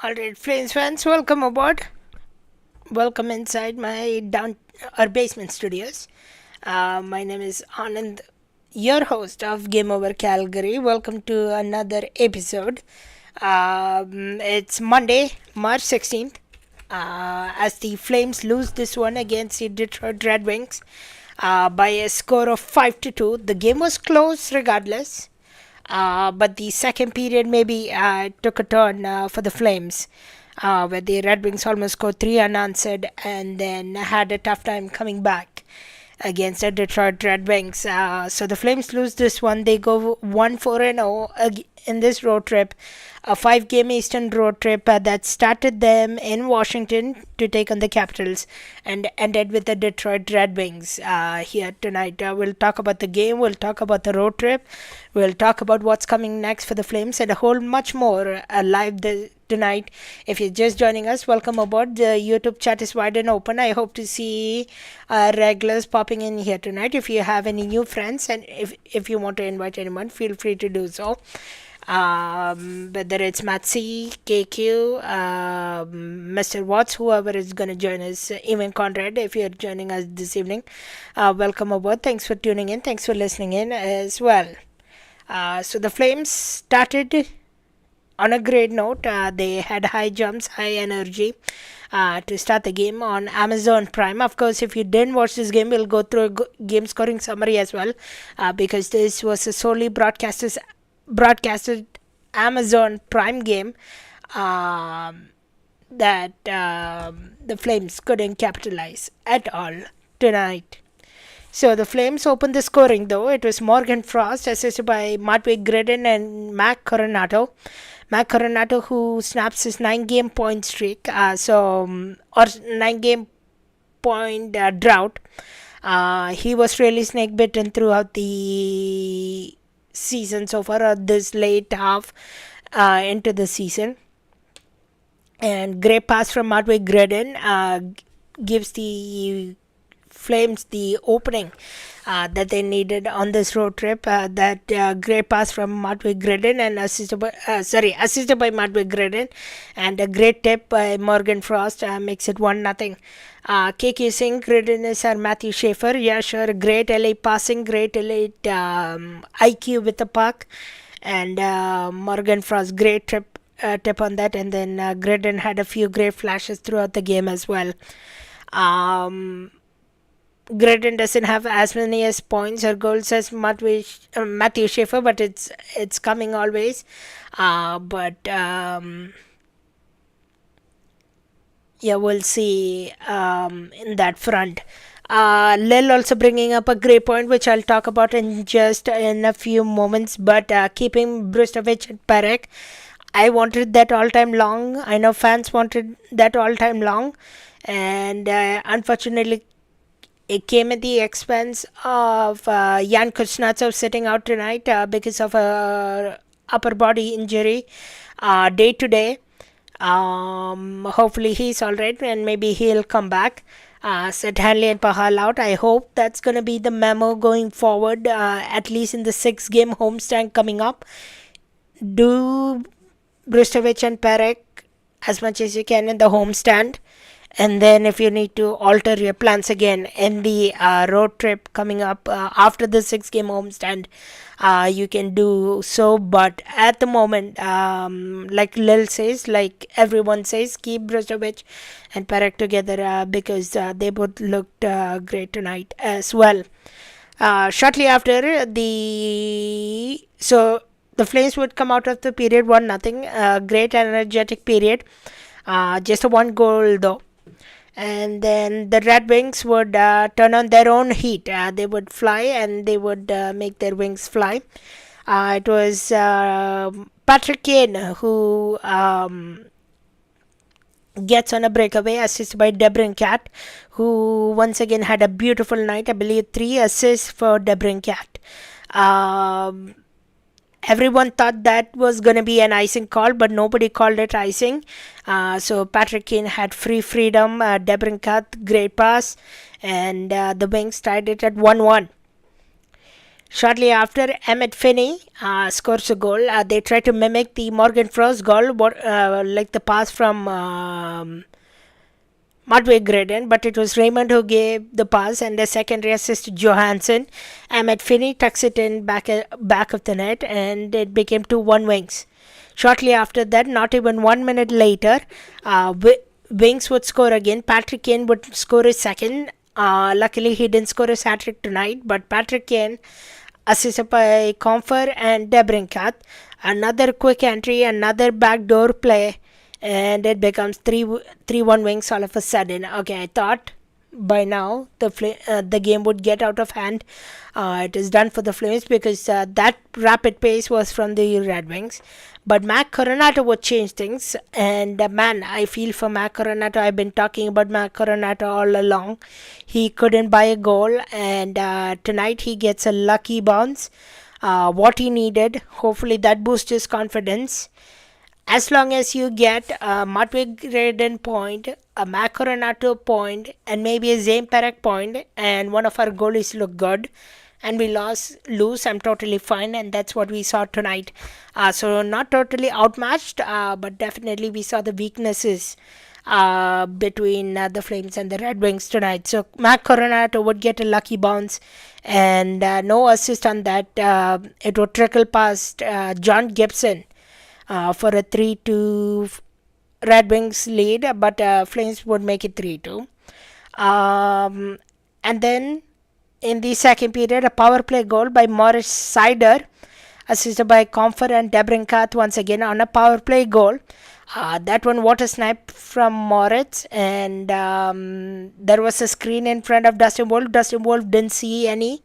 Alright, Flames fans, welcome aboard. Welcome inside my basement studios. My name is Anand, your host of Game Over Calgary. Welcome to another episode. It's Monday, March 16th. As the Flames lose this one against the Detroit Red Wings by a score of 5-2. The game was close regardless. But the second period maybe took a turn for the Flames, where the Red Wings almost scored three unanswered and then had a tough time coming back against the Detroit Red Wings. So the Flames lose this one. They go 1-4-0 in this road trip, a 5-game Eastern road trip that started them in Washington to take on the Capitals and ended with the Detroit Red Wings here tonight. We'll talk about the game, we'll talk about the road trip, we'll talk about what's coming next for the Flames, and a whole much more live tonight. If you're just joining us, welcome aboard. The YouTube chat is wide and open. I hope to see regulars popping in here tonight. If you have any new friends and if you want to invite anyone, feel free to do so. Whether it's Matsy, KQ, Mr. Watts, whoever is going to join us, even Conrad, if you're joining us this evening, welcome aboard. Thanks for tuning in. Thanks for listening in as well. So the Flames started on a great note. They had high jumps, high energy to start the game on Amazon Prime. Of course, if you didn't watch this game, we'll go through a game scoring summary as well, because this was a solely broadcasted Amazon Prime game that the Flames couldn't capitalize at all tonight. So the Flames opened the scoring though. It was Morgan Frost assisted by Matvey Gridin and Mac Coronato. Mac Coronato, who snaps his 9-game point streak, or 9-game point drought. He was really snake bitten throughout the season so far, or this late half into the season. And great pass from Matvey Gridin gives the Flames the opening that they needed on this road trip. That great pass from Matvey Gridin and assisted by Matvey Gridin, and a great tip by Morgan Frost makes it 1-0. KK Singh, Gridin is our Matthew Schaefer. Yeah, sure, great LA passing, great LA IQ with the puck, and Morgan Frost, great tip on that, and then Gridin had a few great flashes throughout the game as well. Gridin doesn't have as many as points or goals as Matthew Schaefer, but it's coming always. Yeah, we'll see in that front. Lil also bringing up a great point, which I'll talk about in a few moments. But keeping Brzustewicz and Parekh, I wanted that all-time long. I know fans wanted that all-time long, and unfortunately, it came at the expense of Jan Kuznetsov sitting out tonight because of a upper body injury day to day. Hopefully he's alright and maybe he'll come back. Set Hanley and Pahal out. I hope that's going to be the memo going forward, at least in the 6-game homestand coming up. Do Brzustewicz and Parekh as much as you can in the homestand. And then if you need to alter your plans again in the road trip coming up after the 6-game homestand, you can do so. But at the moment, like Lil says, like everyone says, keep Brzustewicz and Parekh together because they both looked great tonight as well. Shortly after, the Flames would come out of the period 1-0. Great energetic period. Just a 1 goal though. And then the Red Wings would turn on their own heat. They would fly and they would make their wings fly. It was Patrick Kane who gets on a breakaway, assisted by DeBrincat, who once again had a beautiful night. I believe 3 assists for DeBrincat. Everyone thought that was going to be an icing call, but nobody called it icing. So Patrick Kane had freedom. DeBrincat, great pass. And the Wings tied it at 1-1. Shortly after, Emmett Finney scores a goal. They try to mimic the Morgan Frost goal, like the pass from Mudway Graydon, but it was Raymond who gave the pass and the secondary assist to Johansson. Emmett Finney tucks it in back of the net, and it became 2-1 Wings. Shortly after that, not even 1 minute later, Wings would score again. Patrick Kane would score his second. Luckily, he didn't score his hat trick tonight, but Patrick Kane, assisted by Comfer and Debrincat, another quick entry, another backdoor play, and it becomes 3-1 Wings all of a sudden. Okay, I thought by now the game would get out of hand. It is done for the Flames because that rapid pace was from the Red Wings. But Mac Coronato would change things, and man, I feel for Mac Coronato. I've been talking about Mac Coronato all along. He couldn't buy a goal, and tonight he gets a lucky bounce. What he needed. Hopefully that boosts his confidence. As long as you get a Mudwig Graydon point, a Mac Coronato point, and maybe a Zane Parekh point, and one of our goalies look good, and we lose, I'm totally fine, and that's what we saw tonight. So not totally outmatched, but definitely we saw the weaknesses between the Flames and the Red Wings tonight. So Mac Coronato would get a lucky bounce, and no assist on that. It would trickle past John Gibson for a 3-2 Red Wings lead, but Flames would make it 3-2. And then in the second period, a power play goal by Morris Sider, assisted by Comfer and Debrincat once again on a power play goal. That one water snipe from Moritz, and there was a screen in front of Dustin Wolf. Dustin Wolf didn't see any,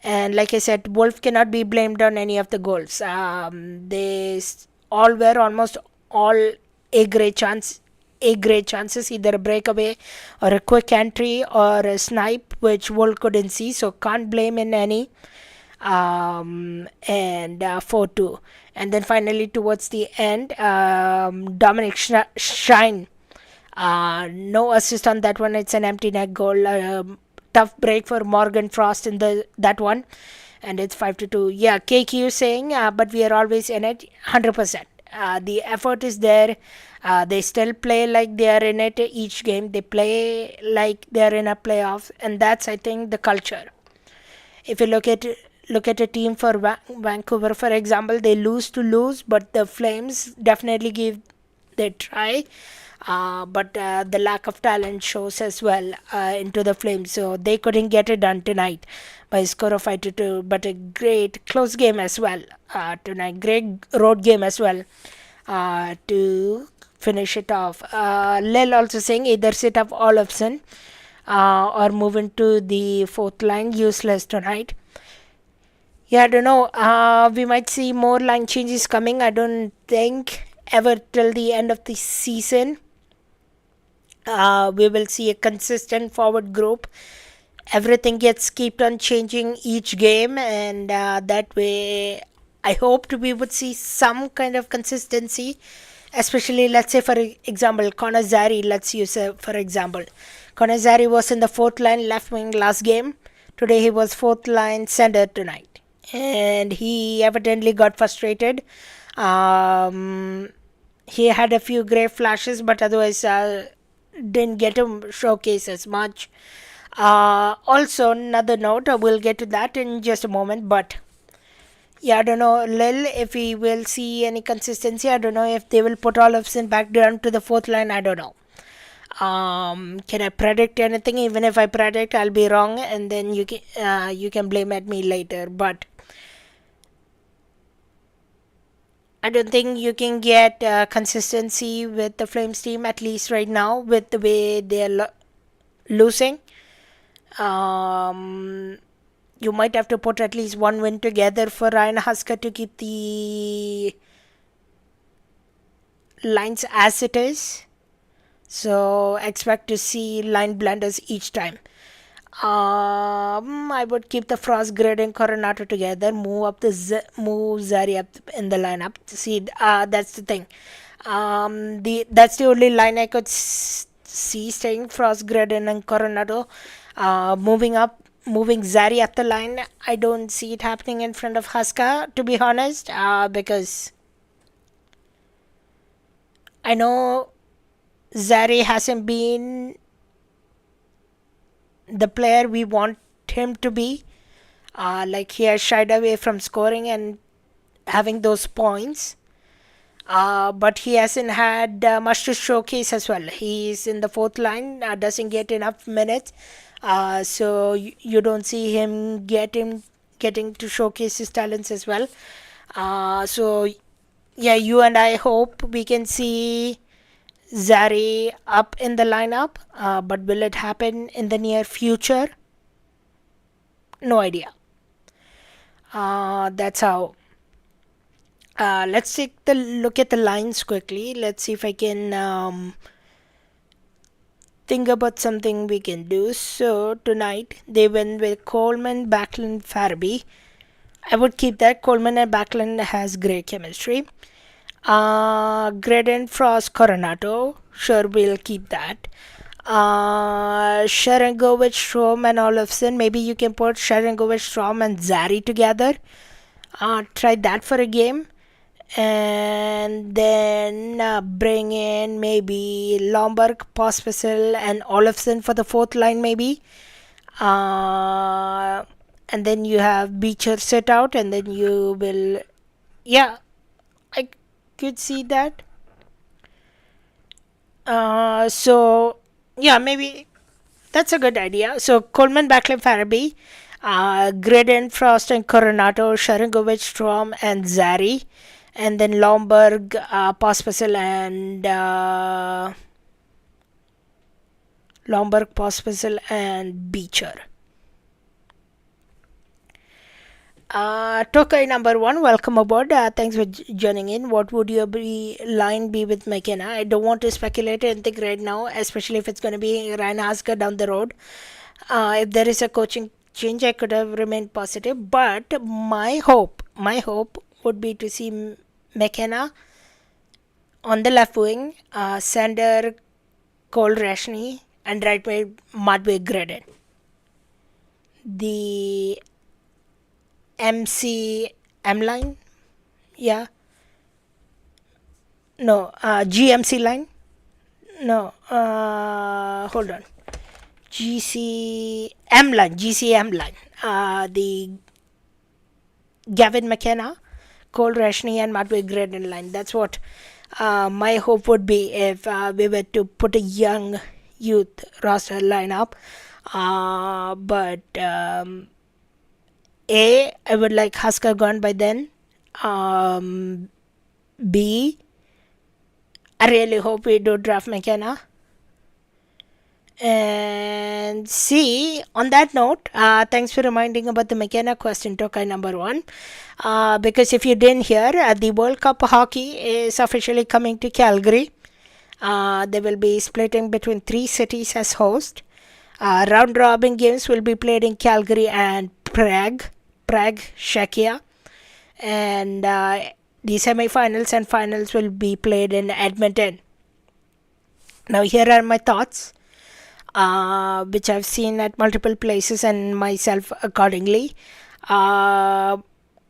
and like I said, Wolf cannot be blamed on any of the goals. They all were almost all A grade chances, either a breakaway or a quick entry or a snipe, which Wolf couldn't see, so can't blame in any. And 4-2. And then finally, towards the end, Dominic Shine. No assist on that one. It's an empty net goal. Tough break for Morgan Frost in that one. And it's 5-2. Yeah, KQ saying, but we are always in it 100%. The effort is there. They still play like they are in it each game. They play like they are in a playoff, and that's, I think, the culture. If you look at a team for Vancouver, for example, they lose, but the Flames definitely give their try. But the lack of talent shows as well into the Flames, so they couldn't get it done tonight by a score of 5-2. But a great close game as well tonight. Great road game as well to finish it off. Lel also saying either sit up Olofsson or move into the fourth line. Useless tonight. Yeah, I don't know. We might see more line changes coming. I don't think ever till the end of the season. We will see a consistent forward group. Everything gets kept on changing each game, and that way I hoped we would see some kind of consistency, especially, let's say, for example, Conor Zary. Let's use for example, Conor Zary was in the fourth line left wing last game. Today he was fourth line center tonight, and he evidently got frustrated. He had a few great flashes, but otherwise didn't get to showcase as much. Also, another note, we'll get to that in just a moment, but yeah, I don't know, Lil, if we will see any consistency. I don't know if they will put Olofsson back down to the fourth line. I don't know. Can I predict anything? Even if I predict, I'll be wrong, and then you can blame at me later. But I don't think you can get consistency with the Flames team, at least right now, with the way they're losing. You might have to put at least one win together for Ryan Husker to keep the lines as it is. So expect to see line blunders each time. I would keep the Frost Grid and Coronato together. Move Zary up in the lineup. See, that's the thing. That's the only line I could see staying. Frost Grid and Coronato. Moving moving Zari up the line. I don't see it happening in front of Haska, to be honest, because I know Zari hasn't been the player we want him to be. Like he has shied away from scoring and having those points. But he hasn't had much to showcase as well. He's in the fourth line, doesn't get enough minutes, so you don't see him getting to showcase his talents as well. So yeah, you and I hope we can see Zari up in the lineup, but will it happen in the near future? No idea. That's how. Let's take the look at the lines quickly. Let's see if I can think about something we can do. So tonight they went with Coleman, Backlund, Farabee. I would keep that. Coleman and Backlund has great chemistry. Graden, Frost, Coronato. Sure, we'll keep that. Sharangovich, Strom, and Olofsson. Maybe you can put Sharangovich, Strom, and Zari together. Try that for a game. And then bring in maybe Lomberg, Pospisil, and Olofsson for the fourth line, maybe. And then you have Beecher sit out, and then you will. Yeah, I could see that. So yeah, maybe that's a good idea. So Coleman, Backlund, Farabee, Graden, Frost, and Coronato, Sharangovich, Strom, and Zari, and then Lomberg, Pospisil, and Beecher. Tokai number 1, welcome aboard. Thanks for joining in. What would your line be with McKenna? I don't want to speculate anything right now, especially if it's going to be Ryan Haska down the road. If there is a coaching change, I could have remained positive. But my hope would be to see McKenna on the left wing, center Cole Rashny, and right wing Madhve Graden. The MCM line? Yeah. No, GMC line? No, hold on. GCM line. The Gavin McKenna, Cole Rashny, and Madhve Graden line. That's what my hope would be if we were to put a young youth roster lineup. But A, I would like Husker gone by then. B, I really hope we do draft McKenna. And C, on that note, thanks for reminding about the McKenna question, Tokai number 1. Because if you didn't hear, the World Cup hockey is officially coming to Calgary. They will be splitting between 3 cities as host. Round robin games will be played in Calgary and Prague, Czechia. And the semi-finals and finals will be played in Edmonton. Now here are my thoughts, which I've seen at multiple places and myself accordingly. I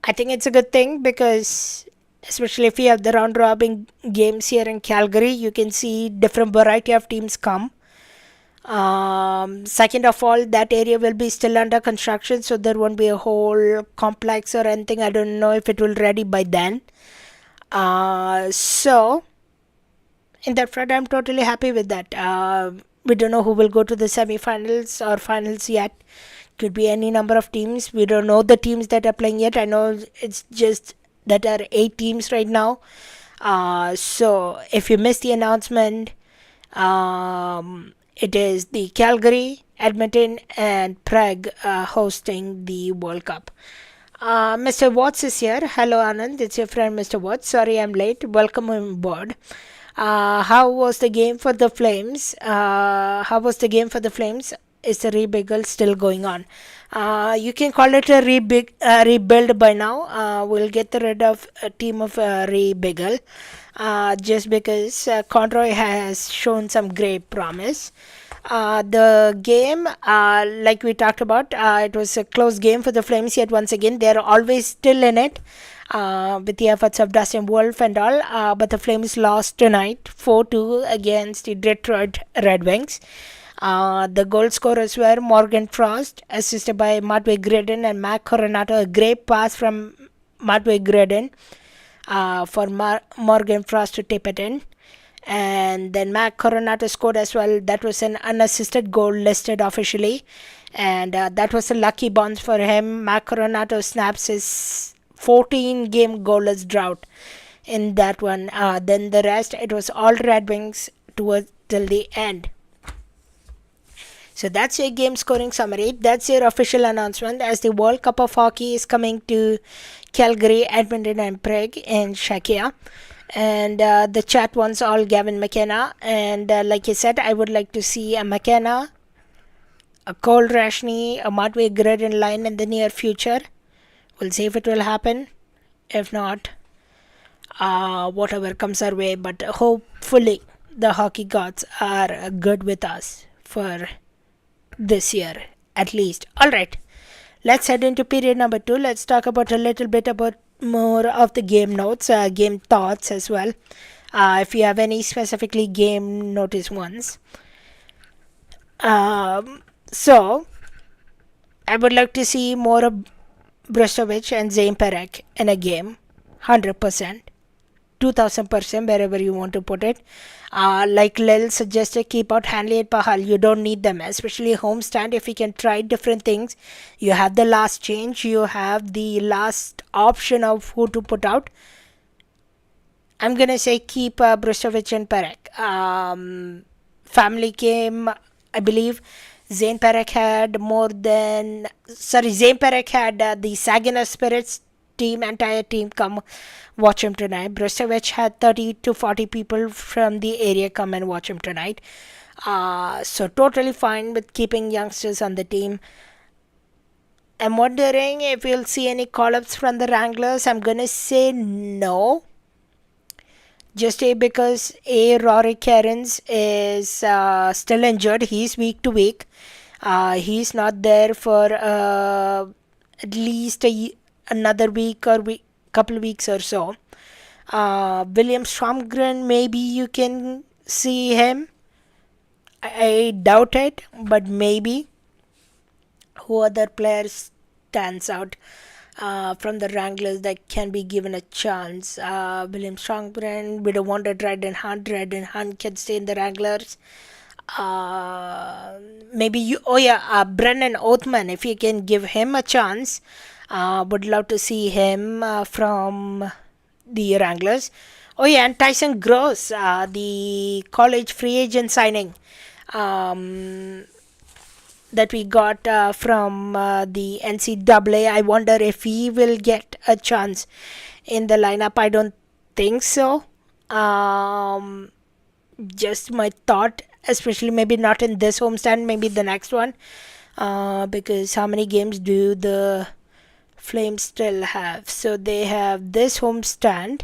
think it's a good thing because especially if you have the round robin games here in Calgary, you can see different variety of teams come. Second of all, that area will be still under construction, so there won't be a whole complex or anything. I don't know if it will ready by then. So in that front, I'm totally happy with that. We don't know who will go to the semi-finals or finals yet. Could be any number of teams. We don't know the teams that are playing yet. I know it's just that are 8 teams right now. So if you missed the announcement, it is the Calgary, Edmonton, and Prague hosting the World Cup. Mr. Watts is here. Hello, Anand. It's your friend, Mr. Watts. Sorry I'm late. Welcome on board. How was the game for the Flames? is the rebuild still going on. You can call it a rebuild by now. We'll get rid of a team of rebuild just because Conroy has shown some great promise. The game, like we talked about, it was a close game for the Flames, yet once again, they're always still in it with the efforts of Dustin Wolf and all. But the Flames lost tonight 4-2 against the Detroit Red Wings. The goal scorers were Morgan Frost, assisted by Matvey Gredin and Mac Coronato. A great pass from Matvey Gredin for Morgan Frost to tip it in. And then Mac Coronato scored as well. That was an unassisted goal listed officially. And that was a lucky bounce for him. Mac Coronato snaps his 14-game goalless drought in that one. Then the rest, it was all Red Wings towards till the end. So that's your game scoring summary. That's your official announcement as the World Cup of Hockey is coming to Calgary, Edmonton, and Prague in Czechia. And the chat wants all Gavin McKenna. And like I said, I would like to see a McKenna, a Cole Rashney, a Matvey Gredin line in the near future. We'll see if it will happen. If not, whatever comes our way. But hopefully the hockey gods are good with us for this year at least. Alright, let's head into period number 2. Let's talk about a little bit about more of the game notes, game thoughts as well, if you have any specifically game notice ones. So I would like to see more of Brzustewicz and Zane Parekh in a game, 100%, 2000%, wherever you want to put it. Like Lil suggested, keep out Hanley and Pahal. You don't need them, especially homestand. If you can try different things, you have the last change, you have the last option of who to put out. I'm gonna say keep Brzustewicz and Parekh. Family came, I believe. Zane Parekh had the Saginaw Spirits entire team come watch him tonight. Brzustewicz had 30 to 40 people from the area come and watch him tonight. So totally fine with keeping youngsters on the team. I'm wondering if you'll see any call-ups from the Wranglers. I'm gonna say no. Just because Rory Cairns is still injured. He's week to week. He's not there for at least another week or couple weeks or so. William Stromgren, maybe you can see him. I doubt it, but maybe. Who other players stands out from the Wranglers that can be given a chance? William Stromgren, we don't want a Dryden Hunt. Dryden Hunt can stay in the Wranglers. Maybe Brennan Othman, if you can give him a chance. Would love to see him from the Wranglers. And Tyson Gross, the college free agent signing that we got from the NCAA. I wonder if he will get a chance in the lineup. I don't think so. Just my thought, especially maybe not in this homestand, maybe the next one. Because how many games do the Flames still have? So they have this homestand,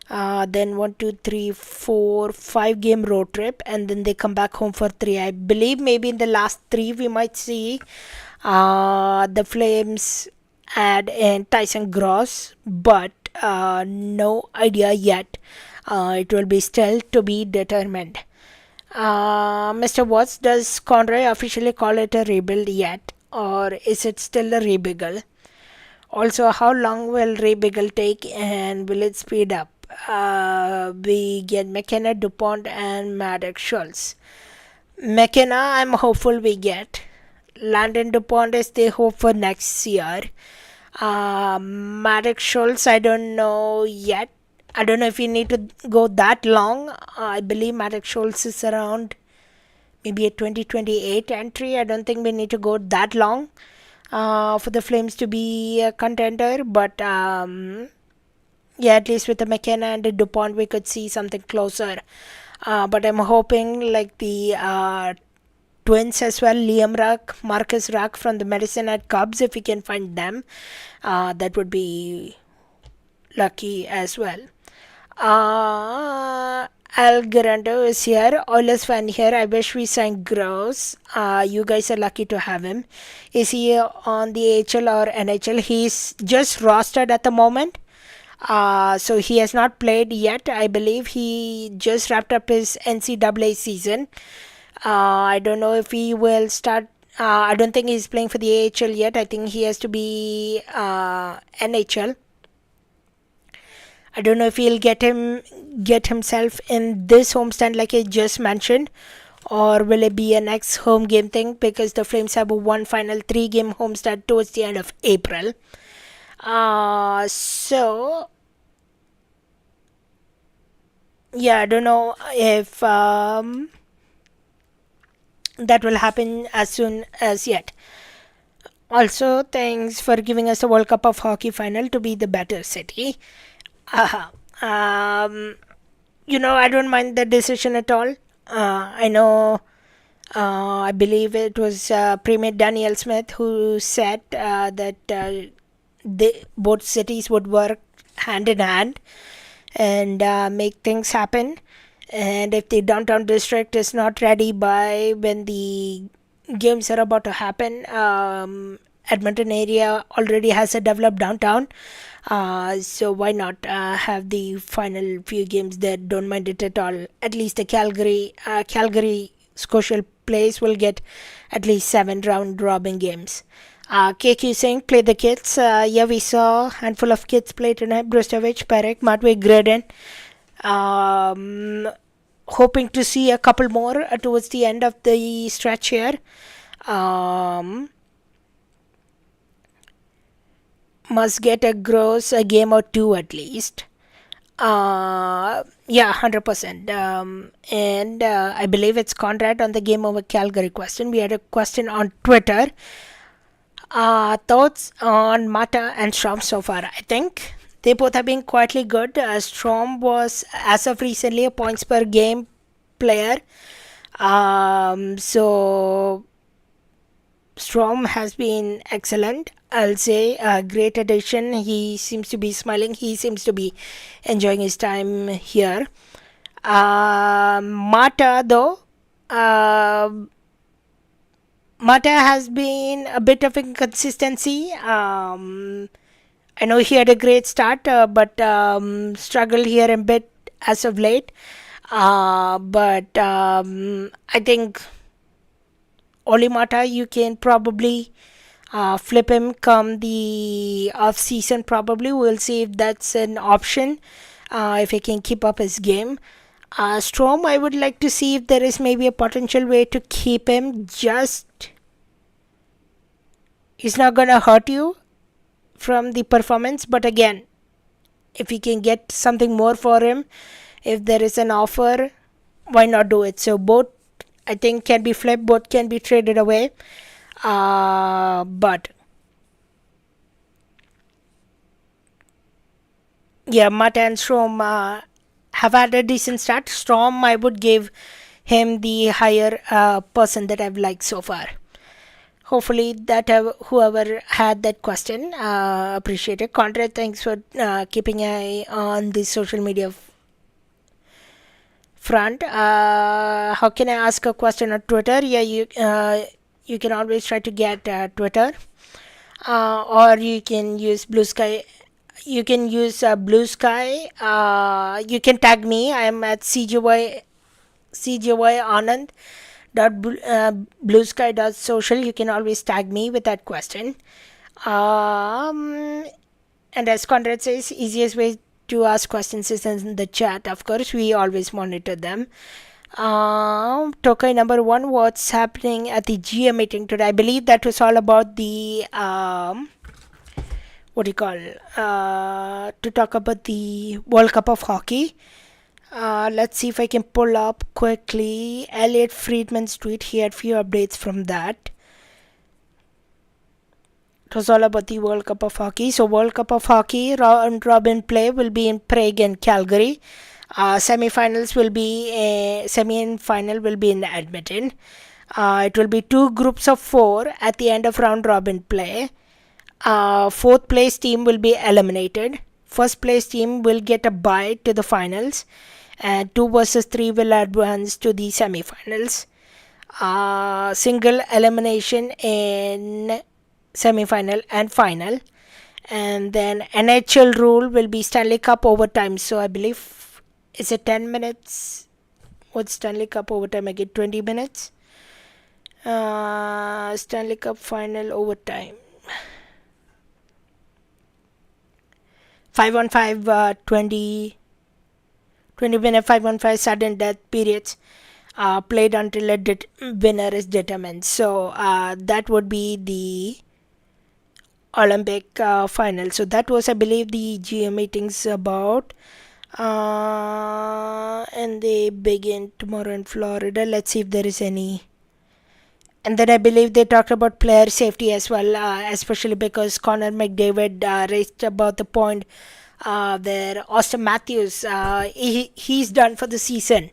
then 1, 2, 3, 4, 5 game road trip, and then they come back home for 3. I believe maybe in the last 3 we might see the Flames add in Tyson Gross, but no idea yet. It will be still to be determined. Mr. Watts, does Conroy officially call it a rebuild yet, or is it still a rebuild? Also, how long will rebuild take, and will it speed up? We get McKenna, DuPont, and Maddox Schultz. McKenna, I'm hopeful we get. Landon DuPont is the hope for next year. Maddox Schultz, I don't know yet. I don't know if you need to go that long. I believe Maddox Schultz is around maybe a 2028 entry. I don't think we need to go that long for the Flames to be a contender. But at least with the McKenna and the DuPont, we could see something closer. But I'm hoping like the twins as well, Liam Ruck, Marcus Ruck from the Medicine Hat Cubs. If we can find them, that would be lucky as well. Al Garando is here. Oilers fan here. I wish we signed Gross. You guys are lucky to have him. Is he on the AHL or NHL? He's just rostered at the moment. So he has not played yet. I believe he just wrapped up his NCAA season. I don't know if he will start. I don't think he's playing for the AHL yet. I think he has to be NHL. I don't know if he'll get himself in this homestand like I just mentioned, or will it be a next home game thing, because the Flames have a one final 3-game homestand towards the end of April. So yeah, I don't know if that will happen as soon as yet. Also, thanks for giving us the World Cup of Hockey final to be the better city. I don't mind the decision at all. I know, I believe it was Premier Daniel Smith who said that both cities would work hand in hand and make things happen. And if the downtown district is not ready by when the games are about to happen, Edmonton area already has a developed downtown. So why not have the final few games there? Don't mind it at all. At least the Calgary Scotia Place will get at least 7 round robin games. KQ saying play the kids. Yeah, we saw a handful of kids play tonight. Brzustewicz, Parekh, Matvey, Graden. Hoping to see a couple more towards the end of the stretch here. Must get a game or two at least. Yeah, 100%. And I believe it's Conrad on the Game Over Calgary question. We had a question on Twitter. Thoughts on Mata and Strom so far? I think they both have been quietly good. Strom was, as of recently, a points per game player. So Strom has been excellent. I'll say a great addition. He seems to be smiling. He seems to be enjoying his time here. Mata, though, Mata has been a bit of inconsistency. I know he had a great start, but struggled here a bit as of late. But I think Oli Mata, you can probably flip him come the off season. Probably we'll see if that's an option, if he can keep up his game. Strom, I would like to see if there is maybe a potential way to keep him. Just he's not gonna hurt you from the performance, but again, if you can get something more for him, if there is an offer, why not do it? So both, I think, can be flipped, both can be traded away. But yeah, Mata and Strom have had a decent start. Strom, I would give him the higher person that I've liked so far. Hopefully that whoever had that question, appreciate it. Conrad, thanks for keeping an eye on the social media front. How can I ask a question on Twitter? Yeah, you can always try to get Twitter, or you can use Blue Sky. You can use Blue Sky. You can tag me. I am at CJY Anand bluesky.social. You can always tag me with that question. And as Conrad says, easiest way to ask questions is in the chat. Of course, we always monitor them. Tokai number 1, what's happening at the GM meeting today? I believe that was all about the to talk about the World Cup of Hockey. Let's see if I can pull up quickly Elliot Friedman's tweet. He had few updates from that. It was all about the World Cup of Hockey. So World Cup of Hockey round robin play will be in Parekh and Calgary. Semi and final will be in Edmonton. It will be 2 groups of 4 at the end of round robin play. Fourth place team will be eliminated. First place team will get a bye to the finals, and 2 versus 3 will advance to the semi-finals. Single elimination in semi-final and final. And then NHL rule will be Stanley Cup overtime. So I believe, is it 10 minutes? What's Stanley Cup overtime again? 20 minutes? Stanley Cup final overtime. 5-on-5, 20 minute 5-on-5 sudden death periods played until a winner is determined. So that would be the Olympic final. So that was, I believe, the GM meetings about. And they begin tomorrow in Florida. Let's see if there is any. And then I believe they talked about player safety as well, especially because Connor McDavid raised about the point where Austin Matthews, he's done for the season.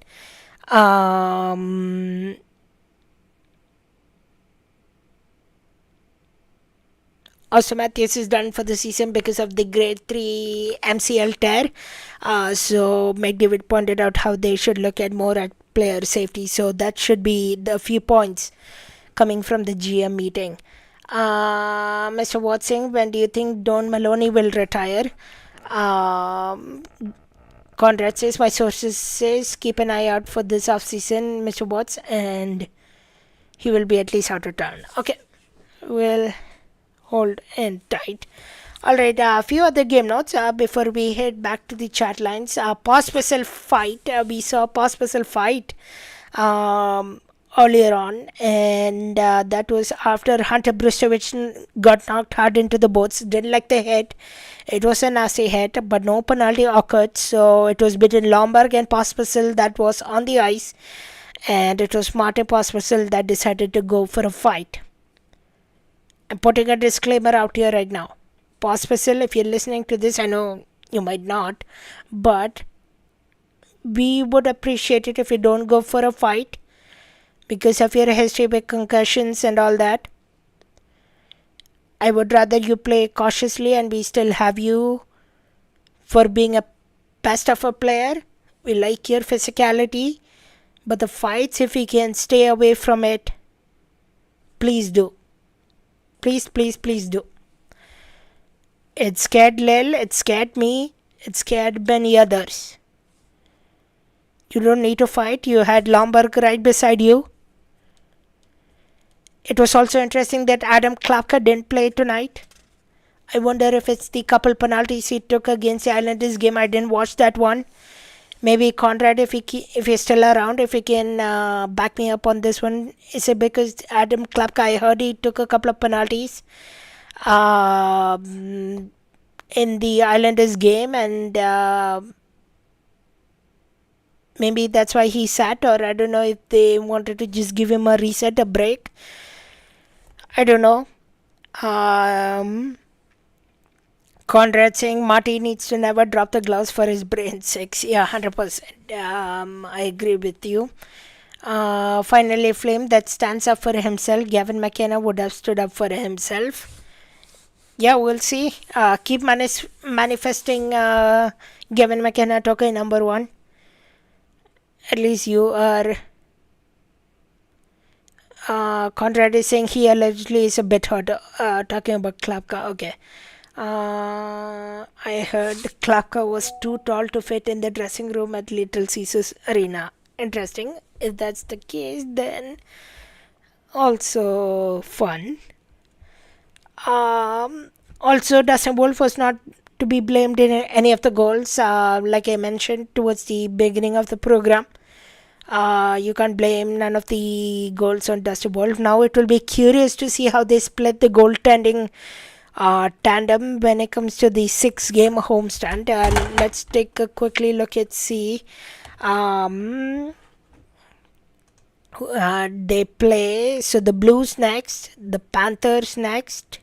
Austin Matthews is done for the season because of the grade 3 MCL tear. So McDavid pointed out how they should look at more at player safety. So that should be the few points coming from the GM meeting. Mr. Watson, when do you think Don Maloney will retire? Conrad says, my sources says keep an eye out for this offseason, Mr. Watts, and he will be at least out of town. Okay, we'll hold in tight. Alright, a few other game notes before we head back to the chat lines. Pospisil fight. We saw Pospisil fight earlier on, and that was after Hunter Brzustewicz got knocked hard into the boards. Didn't like the hit. It was a nasty hit, but no penalty occurred. So it was between Lomberg and Pospisil that was on the ice, and it was Martin Pospisil that decided to go for a fight. I'm putting a disclaimer out here right now. Pospisil, if you're listening to this, I know you might not, but we would appreciate it if you don't go for a fight because of your history with concussions and all that. I would rather you play cautiously and we still have you for being a best of a player. We like your physicality, but the fights, if we can stay away from it, please do. Please, please, please do. It scared Lil, it scared me, it scared many others. You don't need to fight. You had Lomberg right beside you. It was also interesting that Adam Klapka didn't play tonight. I wonder if it's the couple penalties he took against the Islanders game. I didn't watch that one. Maybe Conrad, if he's still around, if he can back me up on this one. Is it because Adam Klapka, I heard he took a couple of penalties in the Islanders game, and maybe that's why he sat, or I don't know if they wanted to just give him a reset, a break. I don't know. Conrad saying Marty needs to never drop the gloves for his brain's sake. Yeah, 100%. I agree with you. Finally, Flame that stands up for himself. Gavin McKenna would have stood up for himself. Yeah, we'll see. Keep manifesting Gavin McKenna token number 1. At least you are. Conrad is saying he allegedly is a bit hurt. Talking about Klapka. Okay. I heard Klapka was too tall to fit in the dressing room at Little Caesars Arena. Interesting. If that's the case, then also fun. Also, Dustin Wolf was not to be blamed in any of the goals. Like I mentioned towards the beginning of the program, you can't blame none of the goals on Dustin Wolf. Now it will be curious to see how they split the goaltending tandem when it comes to the 6-game homestand. Let's take a quickly look at see. They play, so the Blues next, the Panthers next,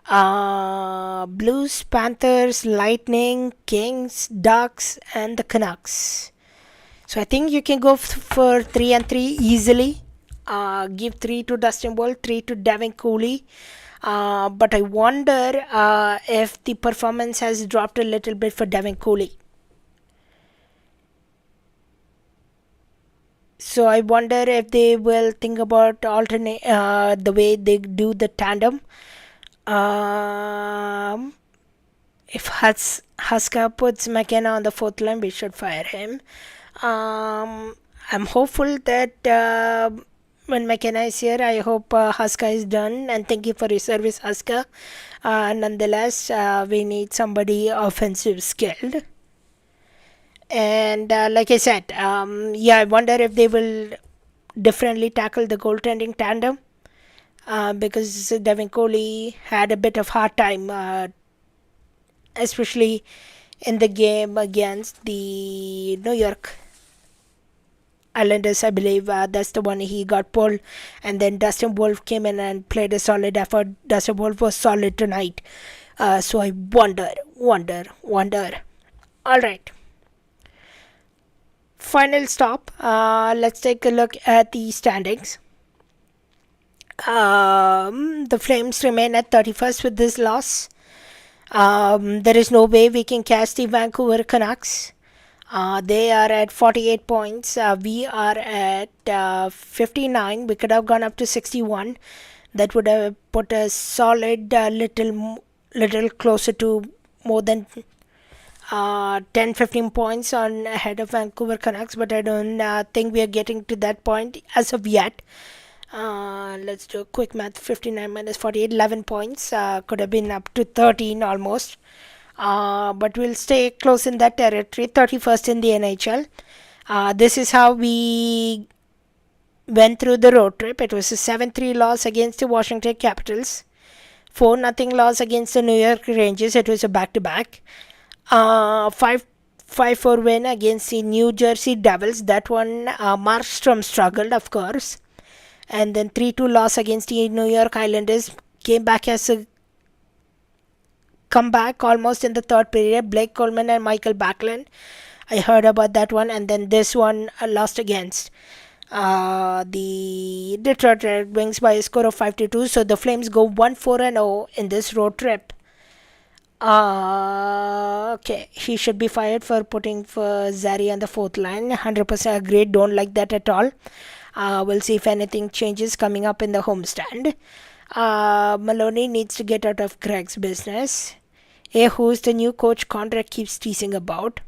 Blues, Panthers, Lightning, Kings, Ducks, and the Canucks. So I think you can go for 3-3 easily. give 3 to Dustin Wolf, 3 to Devin Cooley. But I wonder if the performance has dropped a little bit for Devin Cooley. So I wonder if they will think about alternate the way they do the tandem. If Huska puts McKenna on the fourth line, we should fire him. I'm hopeful that when McKenna is here, I hope Huska is done. And thank you for your service, Huska. Nonetheless, we need somebody offensive skilled. And like I said, I wonder if they will differently tackle the goaltending tandem. Because Devin Coley had a bit of hard time, especially in the game against the New York Islanders, I believe. That's the one he got pulled, and then Dustin Wolf came in and played a solid effort. Dustin Wolf was solid tonight. So I wonder. All right. Final stop. Let's take a look at the standings. The Flames remain at 31st with this loss. There is no way we can catch the Vancouver Canucks. They are at 48 points. We are at 59. We could have gone up to 61. That would have put a solid little closer to more than 10-15 points on ahead of Vancouver Canucks, but I don't think we are getting to that point as of yet. Let's do a quick math. 59 minus 48, 11 points. Could have been up to 13 almost. But we'll stay close in that territory. 31st in the NHL. This is how we went through the road trip. It was a 7-3 loss against the Washington Capitals. 4-0 loss against the New York Rangers. It was a back-to-back. 5-4 win against the New Jersey Devils. That one, Markstrom struggled, of course. And then 3-2 loss against the New York Islanders. Came back as a comeback almost in the third period. Blake Coleman and Michael Backlund. I heard about that one. And then this one lost against the Detroit Red Wings by a score of 5-2. So the Flames go 1-4-0 in this road trip. Okay, he should be fired for putting for Zary on the fourth line. 100% agreed. Don't like that at all. We'll see if anything changes coming up in the homestand. Maloney needs to get out of Greg's business. Who's the new coach Conrad keeps teasing about?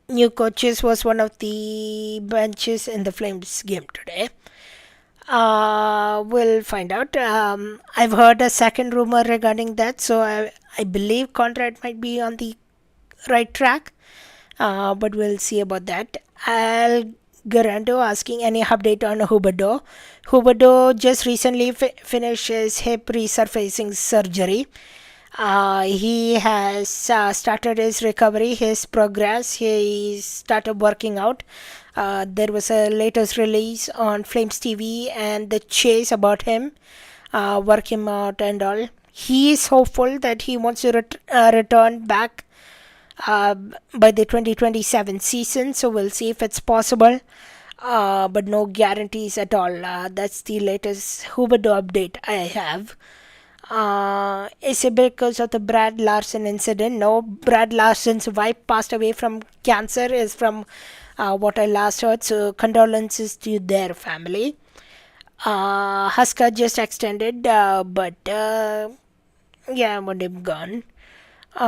New coaches was one of the benches in the Flames game today. We'll find out. I've heard a second rumor regarding that, so I believe Conrad might be on the right track, but we'll see about that. Al Garando asking any update on Huberdeau. Huberdeau just recently finished his hip resurfacing surgery. He has started his recovery, his progress. He started working out. There was a latest release on Flames TV and the chase about him, work him out and all. He is hopeful that he wants to return back by the 2027 season. So we'll see if it's possible. But no guarantees at all. That's the latest Huberdeau update I have. Is it because of the Brad Larson incident? No, Brad Larson's wife passed away from cancer, is from what I last heard. So condolences to their family. Huska just extended, but yeah, but they've gone. We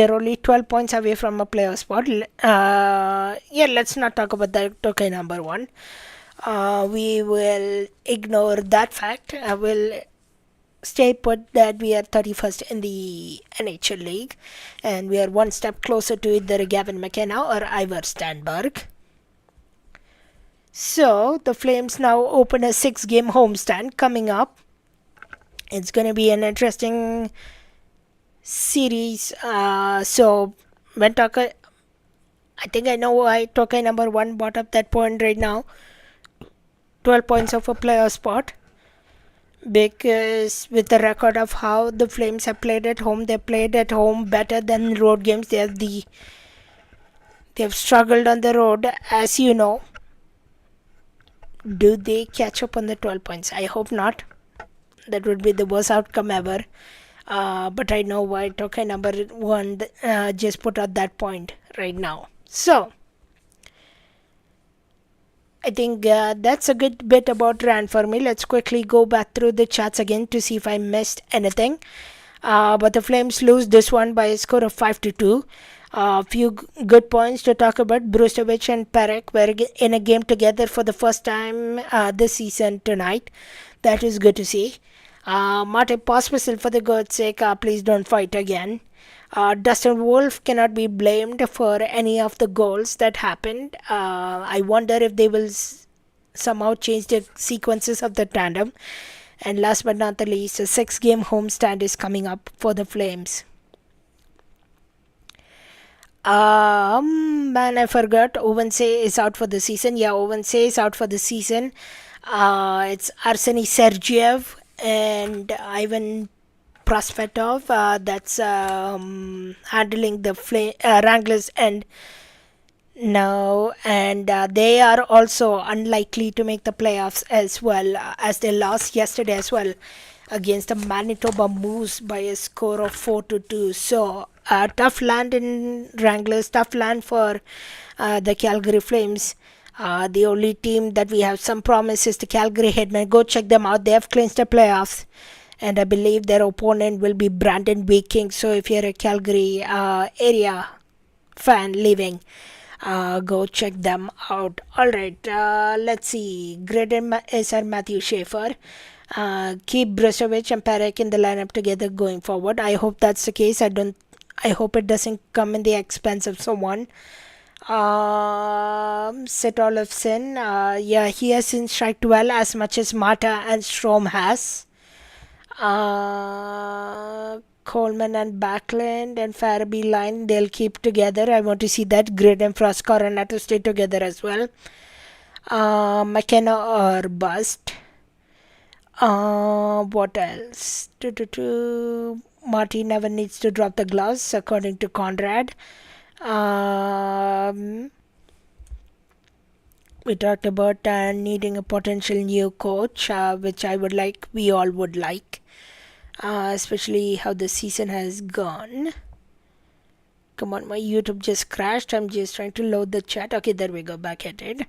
are only 12 points away from a playoff spot. Let's not talk about that. Okay, number one. We will ignore that fact. I will stay put that we are 31st in the NHL League, and we are one step closer to either Gavin McKenna or Ivar Stenberg. So the Flames now open a 6-game homestand coming up. It's going to be an interesting series. So when Tucker, I think I know why Tokai number one brought up that point right now. 12 points of a playoff spot, because with the record of how the Flames have played at home, they played at home better than road games. They've struggled on the road, as you know. Do they catch up on the 12 points? I hope not. That would be the worst outcome ever. But I know why Tokai number one just put out that point right now. So I think that's a good bit about Rand for me. Let's quickly go back through the chats again to see if I missed anything. But the Flames lose this one by a score of 5-2. A few good points to talk about. Brzustewicz and Parekh were in a game together for the first time this season tonight. That is good to see. Martin, pause whistle for the God's sake. Please don't fight again. Dustin Wolf cannot be blamed for any of the goals that happened. I wonder if they will somehow change the sequences of the tandem. And last but not the least, a 6-game homestand is coming up for the Flames. Man, I forgot. Ovense is out for the season. Yeah, Ovense is out for the season. It's Arseny Sergeyev and Ivan Prospetov that's handling the Wranglers end now, and they are also unlikely to make the playoffs as well, as they lost yesterday as well against the Manitoba Moose by a score of 4-2. So tough land in Wranglers, tough land for the Calgary Flames. The only team that we have some promise is the Calgary Headmen. Go check them out. They have clinched the playoffs, and I believe their opponent will be Brandon Baking. So if you're a Calgary area fan living, go check them out. Alright, let's see. Graydon is our Matthew Schaefer. Keep Brzustewicz and Parekh in the lineup together going forward. I hope that's the case. I hope it doesn't come in the expense of someone. Sid Olofsson, yeah, he hasn't striked well as much as Mata and Strom has. Coleman and Backlund and Farabee line, they'll keep together. I want to see that. Grid and Froscore to stay together as well. McKenna or bust. What else? Marty never needs to drop the gloves, according to Conrad. We talked about needing a potential new coach, which we all would like, especially how the season has gone. Come on, my YouTube just crashed. I'm just trying to load the chat. Okay, there we go, back at it.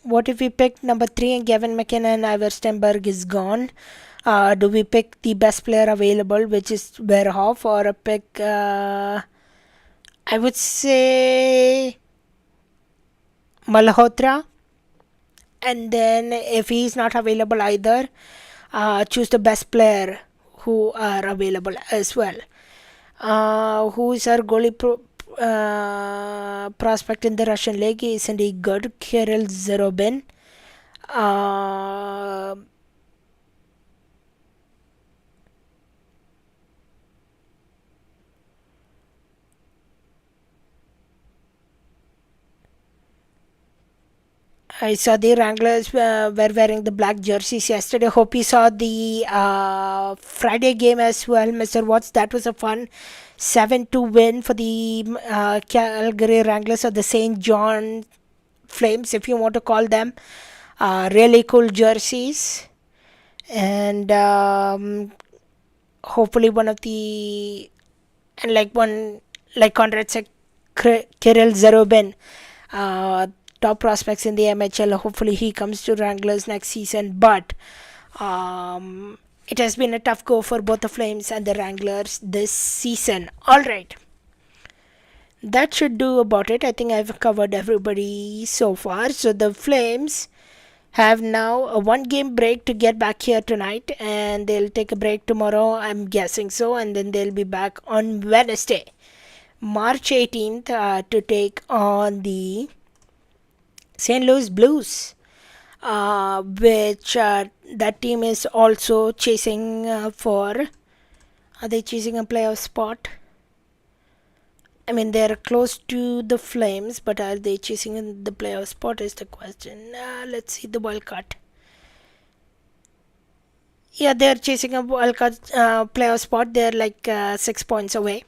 What if we pick number 3 and Gavin McKenna and Ivar Stenberg is gone? Do we pick the best player available, which is Verhoff, or a pick? I would say Malhotra. And then if he's not available either, choose the best player who are available as well. Who is our goalie prospect in the Russian League? Isn't he good? Kirill Zarobin. I saw the Wranglers were wearing the black jerseys yesterday. Hope you saw the Friday game as well, Mr. Watts. That was a fun 7-2 win for the Calgary Wranglers, or the St. John Flames, if you want to call them. Really cool jerseys. And hopefully one of the... And like Conrad said, Kirill Zarobin, top prospects in the MHL. Hopefully he comes to Wranglers next season. But it has been a tough go for both the Flames and the Wranglers this season. Alright. That should do about it. I think I've covered everybody so far. So the Flames have now a 1-game break to get back here tonight. And they'll take a break tomorrow, I'm guessing so. And then they'll be back on Wednesday, March 18th, to take on the St. Louis Blues, which that team is also chasing for. Are they chasing a playoff spot? I mean, they're close to the Flames, but are they chasing in the playoff spot is the question. Let's see the wild card. Yeah, they're chasing a wild card playoff spot. They're like 6 points away.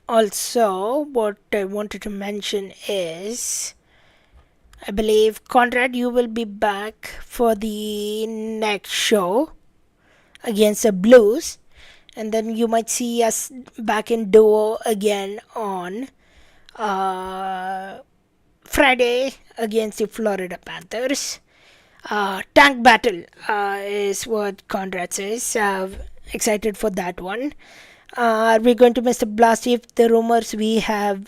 Also, what I wanted to mention is, I believe, Conrad, you will be back for the next show against the Blues, and then you might see us back in duo again on Friday against the Florida Panthers. Tank battle is what Conrad says. Excited for that one. Are we going to miss the blast if the rumors we have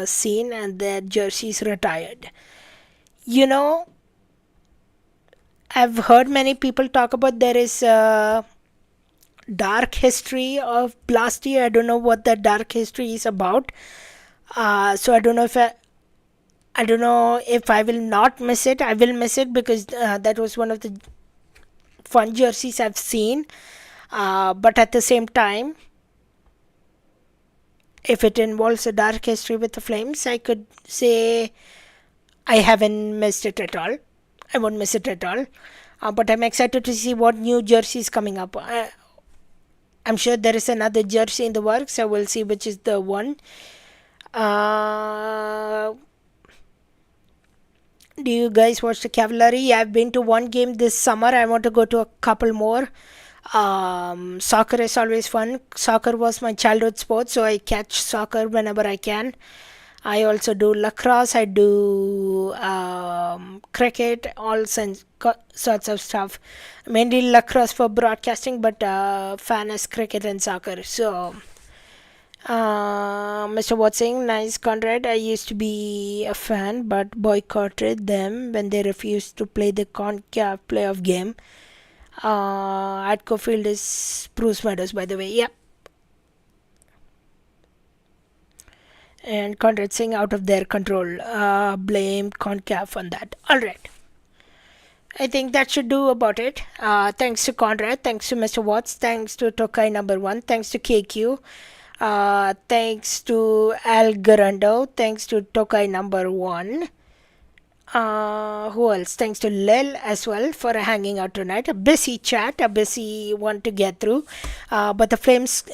seen and their jerseys retired? You know, I've heard many people talk about there is a dark history of Blasty. I don't know what that dark history is about. So I don't know if I will not miss it. I will miss it because that was one of the fun jerseys I've seen. But at the same time, if it involves a dark history with the Flames, I could say I haven't missed it at all. I won't miss it at all. But I'm excited to see what new jersey is coming up. I'm sure there is another jersey in the works, so we'll see which is the one. Do you guys watch the Cavalry? I've been to one game this summer. I want to go to a couple more. Soccer is always fun. Soccer was my childhood sport, so I catch soccer whenever I can. I also do lacrosse. I do cricket, all sorts of stuff. Mainly lacrosse for broadcasting, but fan is cricket and soccer. So, Mr. Watson, nice Conrad. I used to be a fan, but boycotted them when they refused to play the CONCACAF playoff game. Atco Field is Spruce Meadows, by the way. Yep. And Conrad saying out of their control. Blame CONCACAF on that. Alright. I think that should do about it. Thanks to Conrad. Thanks to Mr. Watts. Thanks to Tokai number 1. Thanks to KQ. Thanks to Al Garando. Thanks to Tokai number 1. Who else? Thanks to Lil as well for hanging out tonight. A busy chat, a busy one to get through. But the Flames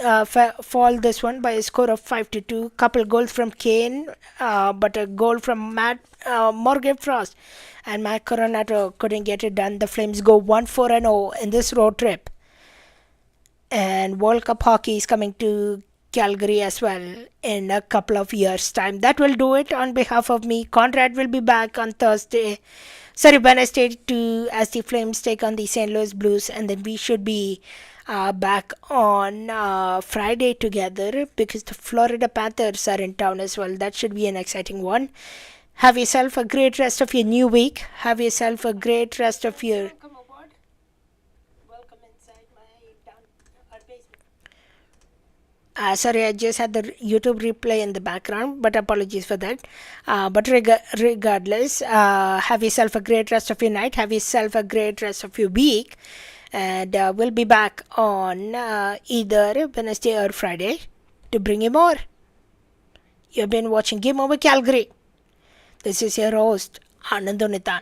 fall this one by a score of 5-2. Couple goals from Kane, but a goal from Morgan Frost and Matt Coronato couldn't get it done. The Flames go 1-4-0 in this road trip. And World Cup hockey is coming to Calgary as well in a couple of years' time. That will do it on behalf of me. Conrad will be back on Wednesday as the Flames take on the St. Louis Blues, and then we should be back on Friday together because the Florida Panthers are in town as well. That should be an exciting one. Have yourself a great rest of your new week. Have yourself a great rest of your... Sorry, I just had the YouTube replay in the background, but apologies for that. But regardless, have yourself a great rest of your night. Have yourself a great rest of your week. And we'll be back on either Wednesday or Friday to bring you more. You've been watching Game Over Calgary. This is your host, Anand Unnithan.